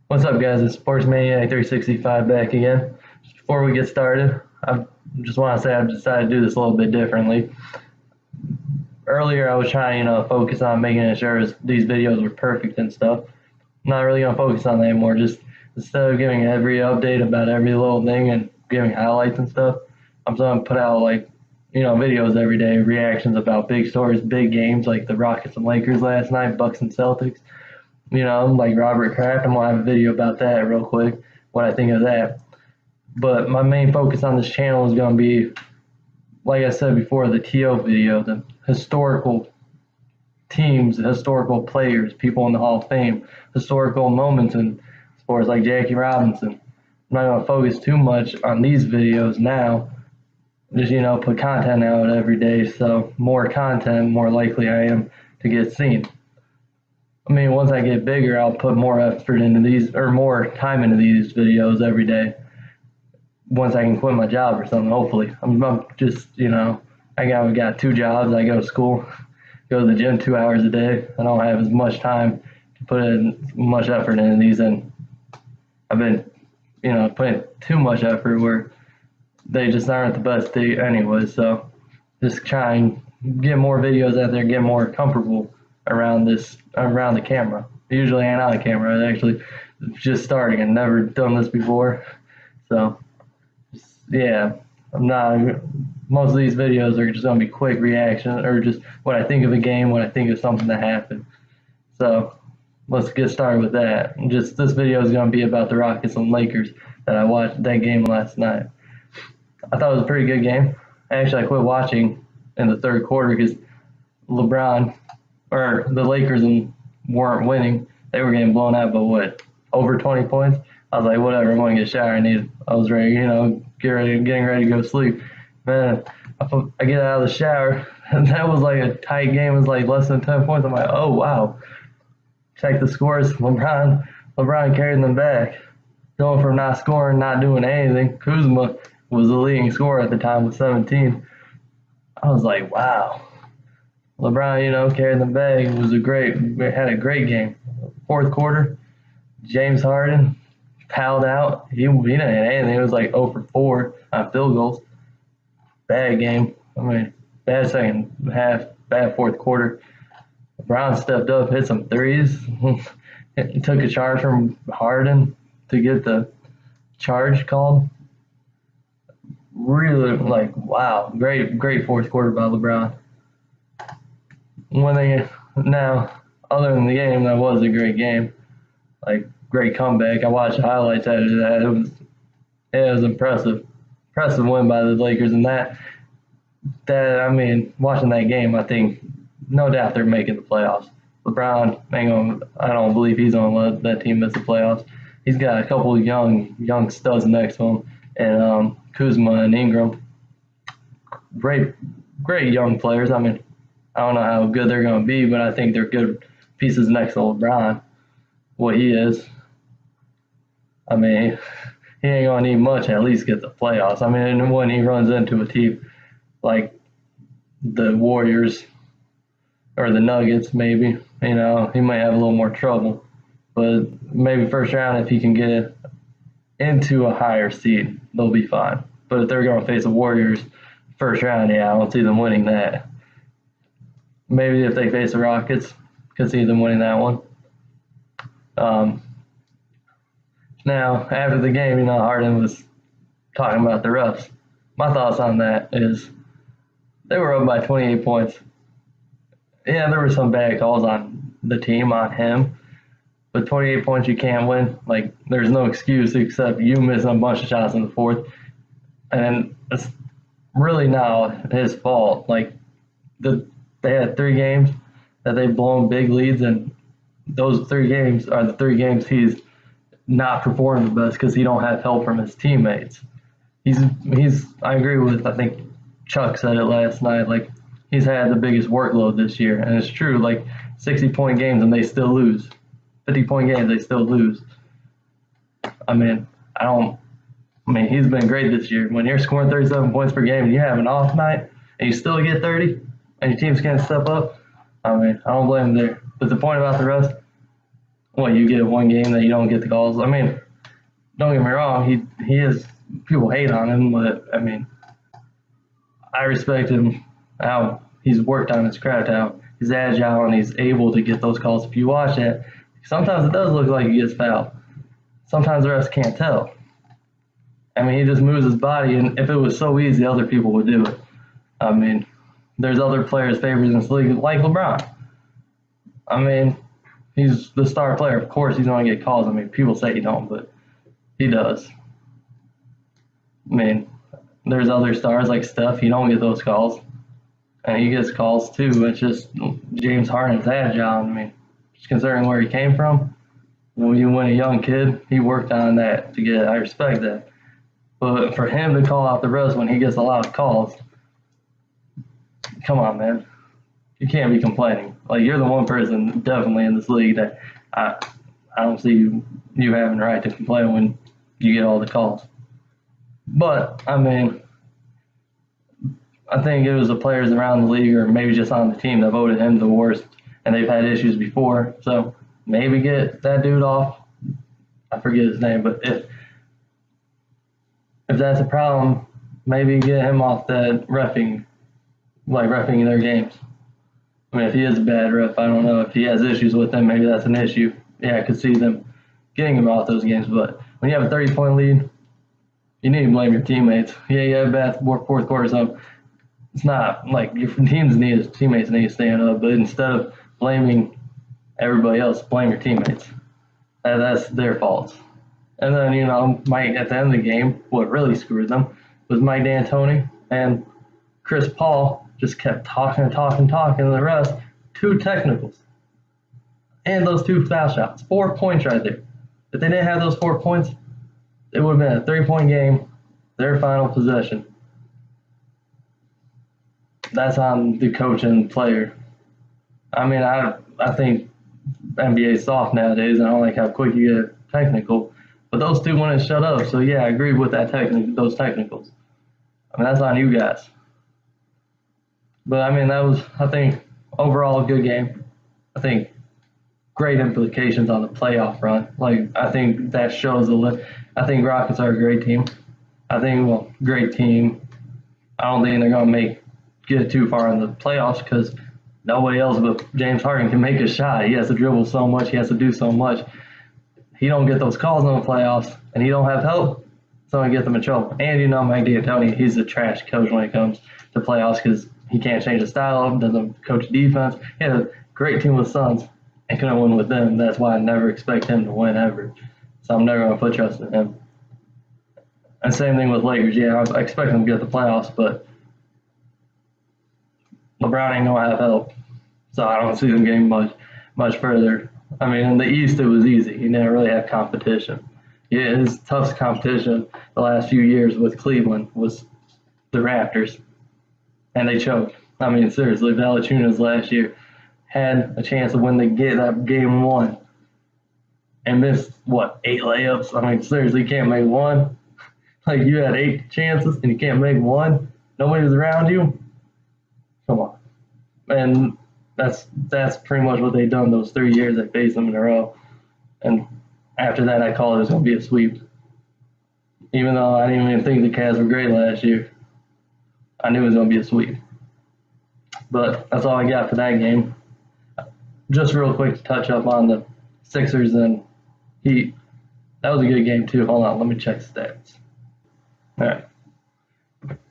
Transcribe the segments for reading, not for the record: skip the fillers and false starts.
What's up, guys? It's Sports Maniac 365 back again. Just before we get started, I just want to say I've decided to do this a little bit differently. Earlier, I was trying, focus on making sure these videos were perfect and stuff. I'm not really gonna focus on that anymore. Just instead of giving every update about every little thing and giving highlights and stuff, I'm just gonna put out videos every day, reactions about big stories, big games like the Rockets and Lakers last night, Bucks and Celtics. Like Robert Kraft. I'm gonna have a video about that real quick, what I think of that. But my main focus on this channel is gonna be, like I said before, the TO video, the historical teams, historical players, people in the Hall of Fame, historical moments in sports like Jackie Robinson. I'm not gonna focus too much on these videos now. Just put content out every day, so more content, more likely I am to get seen. I mean, once I get bigger, I'll put more effort into these or more time into these videos every day. Once I can quit my job or something, hopefully. I'm just, I got two jobs. I go to school, go to the gym 2 hours a day. I don't have as much time to put in much effort into these, and I've been, putting too much effort where they just aren't the best thing anyway. So just try and get more videos out there, get more comfortable around the camera. Usually ain't on the camera. I actually just starting and never done this before. So yeah, I'm not. Most of these videos are just gonna be quick reaction or just what I think of a game, what I think of something that happened. So let's get started with that. Just this video is gonna be about the Rockets and Lakers that I watched that game last night. I thought it was a pretty good game. Actually, I quit watching in the third quarter because LeBron or the Lakers weren't winning. They were getting blown out by what, over 20 points. I was like, whatever, I'm going to get a shower. I was ready, getting ready to go to sleep. Man, I get out of the shower, and that was like a tight game. It was like less than 10 points. I'm like, oh, wow. Check the scores. LeBron carried them back. Going from not scoring, not doing anything. Kuzma was the leading scorer at the time with 17. I was like, wow. LeBron, carried them back. Had a great game. Fourth quarter, James Harden fouled out. He didn't have anything. It was like 0 for 4 on field goals. Bad game. I mean, bad second half, bad fourth quarter. LeBron stepped up, hit some threes. He took a charge from Harden to get the charge called. Really, wow. Great fourth quarter by LeBron. Now, other than the game, that was a great game. Like, great comeback. I watched highlights after that. It was impressive. Impressive win by the Lakers, and watching that game, I think no doubt they're making the playoffs. LeBron I don't believe he's gonna let that team miss the playoffs. He's got a couple of young studs next to him, and Kuzma and Ingram. Great young players. I don't know how good they're going to be, but I think they're good pieces next to LeBron, what he is. He ain't going to need much, at least get the playoffs. When he runs into a team like the Warriors or the Nuggets, maybe, he might have a little more trouble. But maybe first round, if he can get into a higher seed, they'll be fine. But if they're going to face the Warriors first round, I don't see them winning that. Maybe if they face the Rockets, could see them winning that one. Now, after the game, Harden was talking about the refs. My thoughts on that is they were up by 28 points. Yeah, there were some bad calls on the team, on him. But 28 points, you can't win. There's no excuse except you missing a bunch of shots in the fourth. And it's really not his fault. They had 3 games that they've blown big leads, and those 3 games are the 3 games he's not performing the best because he don't have help from his teammates. I agree with, I think Chuck said it last night, he's had the biggest workload this year, and it's true, 60-point games and they still lose. 50-point games, they still lose. He's been great this year. When you're scoring 37 points per game and you have an off night and you still get 30, and your teams can't step up, I don't blame them there. But the point about the refs, what, you get one game that you don't get the calls. I mean, don't get me wrong, he is, people hate on him, but I mean, I respect him how he's worked on his craft, how he's agile and he's able to get those calls. If you watch it, sometimes it does look like he gets fouled. Sometimes the refs can't tell. I mean, he just moves his body, and if it was so easy, other people would do it. I mean, there's other players favored in this league, like LeBron. I mean, he's the star player. Of course, he's going to get calls. I mean, people say he don't, but he does. I mean, there's other stars like Steph. He don't get those calls, and he gets calls too. It's just James Harden's agile. I mean, just considering where he came from, when a young kid, he worked on that to get. I respect that. But for him to call out the refs when he gets a lot of calls, come on, man. You can't be complaining. Like, you're the one person definitely in this league that I don't see you having the right to complain when you get all the calls. But, I mean, I think it was the players around the league or maybe just on the team that voted him the worst, and they've had issues before. So maybe get that dude off. I forget his name, but if that's a problem, maybe get him off that reffing in their games. I mean, if he is a bad ref, I don't know. If he has issues with them, maybe that's an issue. Yeah, I could see them getting him off those games. But when you have a 30-point lead, you need to blame your teammates. Yeah, you have a bad fourth quarter, so it's not like your teammates need to stand up. But instead of blaming everybody else, blame your teammates. That's their faults. And then, Mike, at the end of the game, what really screwed them was Mike D'Antoni and Chris Paul just kept talking to the rest. 2 technicals. And those 2 foul shots. 4 points right there. If they didn't have those 4 points, it would have been a 3-point game, their final possession. That's on the coach and player. I mean, I think NBA is soft nowadays, and I don't like how quick you get technical. But those 2 wouldn't shut up. So, yeah, I agree with those technicals. I mean, that's on you guys. But, I mean, that was, I think, overall a good game. I think great implications on the playoff run. Like, I think that shows I think Rockets are a great team. Great team. I don't think they're going to get too far in the playoffs because nobody else but James Harden can make a shot. He has to dribble so much. He has to do so much. He don't get those calls in the playoffs, and he don't have help, so he gets them in trouble. And Mike D'Antoni, he's a trash coach when it comes to playoffs because he can't change the style of him, doesn't coach defense. He had a great team with Suns and couldn't win with them. That's why I never expect him to win ever. So I'm never going to put trust in him. And same thing with Lakers. Yeah, I expect them to get the playoffs, but LeBron ain't going to have help. So I don't see them getting much further. I mean, in the East, it was easy. He didn't really have competition. Yeah, his toughest competition the last few years with Cleveland was the Raptors, and they choked. I mean, seriously, Valanciunas last year had a chance to win that game 1 and missed, 8 layups? I mean, seriously, you can't make one. Like, you had 8 chances and you can't make one? Nobody was around you? Come on. And that's pretty much what they've done those 3 years they faced them in a row. And after that, I called it was going to be a sweep. Even though I didn't even think the Cavs were great last year, I knew it was going to be a sweep. But that's all I got for that game. Just real quick to touch up on the Sixers and Heat. That was a good game, too. Hold on, let me check stats. All right.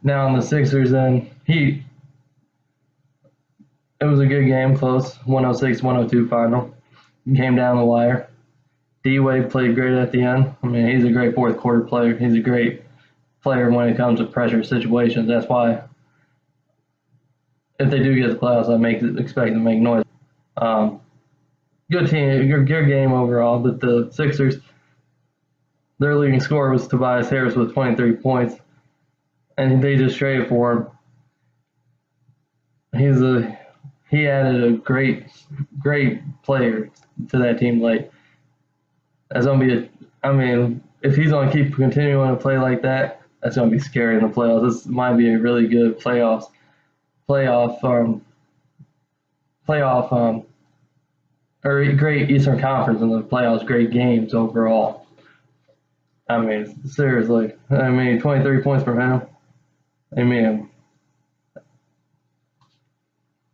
Now on the Sixers and Heat, it was a good game, close, 106-102 final. Came down the wire. D-Wade played great at the end. I mean, he's a great fourth quarter player. He's a great player when it comes to pressure situations. That's why if they do get the playoffs, I expect them to make noise. Good team, good game overall. But the Sixers, their leading scorer was Tobias Harris with 23 points, and they just traded for him. He added a great player to that team. Like, that's gonna be if he's gonna keep continuing to play like that, that's gonna be scary in the playoffs. This might be a really good playoff or great Eastern Conference in the playoffs, great games overall. I mean, seriously. I mean, 23 points from him. I mean,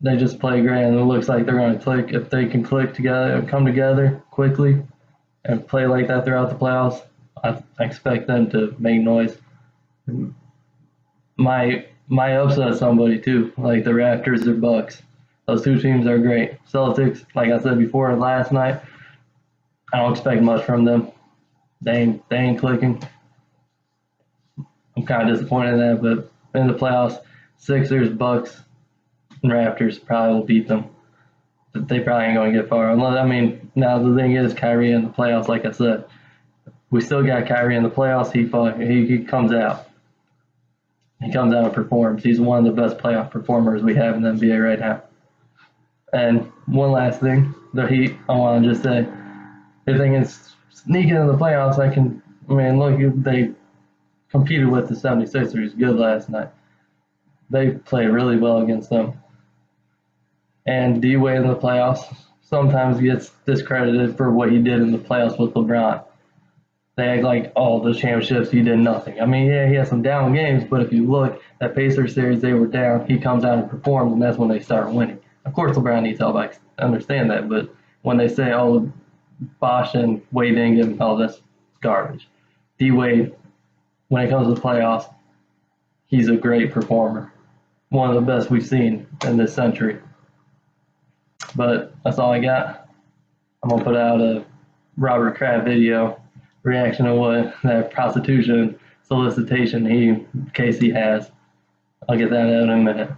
they just play great, and it looks like they're going to click. If they can click together, come together quickly, and play like that throughout the playoffs, I expect them to make noise. My upset somebody too, like the Raptors or Bucks. Those two teams are great. Celtics, like I said before last night, I don't expect much from them. They ain't clicking. I'm kind of disappointed in that, but in the playoffs, Sixers, Bucks, and Raptors probably will beat them. They probably ain't going to get far. Unless, I mean, now the thing is, Kyrie in the playoffs, like I said, we still got Kyrie in the playoffs. He comes out. He comes out and performs. He's one of the best playoff performers we have in the NBA right now. And one last thing, the Heat, I want to just say, if they can sneak into the playoffs, look, they competed with the 76ers good last night. They played really well against them. And D-Wade in the playoffs sometimes gets discredited for what he did in the playoffs with LeBron. They act like, oh, the championships, he did nothing. I mean, yeah, he had some down games, but if you look at Pacers series, they were down. He comes out and performs, and that's when they start winning. Of course, LeBron needs help. I understand that, but when they say, oh, Bosh and Wade didn't give him, oh, that's garbage. D-Wade, when it comes to the playoffs, he's a great performer. One of the best we've seen in this century. But that's all I got. I'm going to put out a Robert Kraft video reaction to what that prostitution solicitation case he has. I'll get that out in a minute.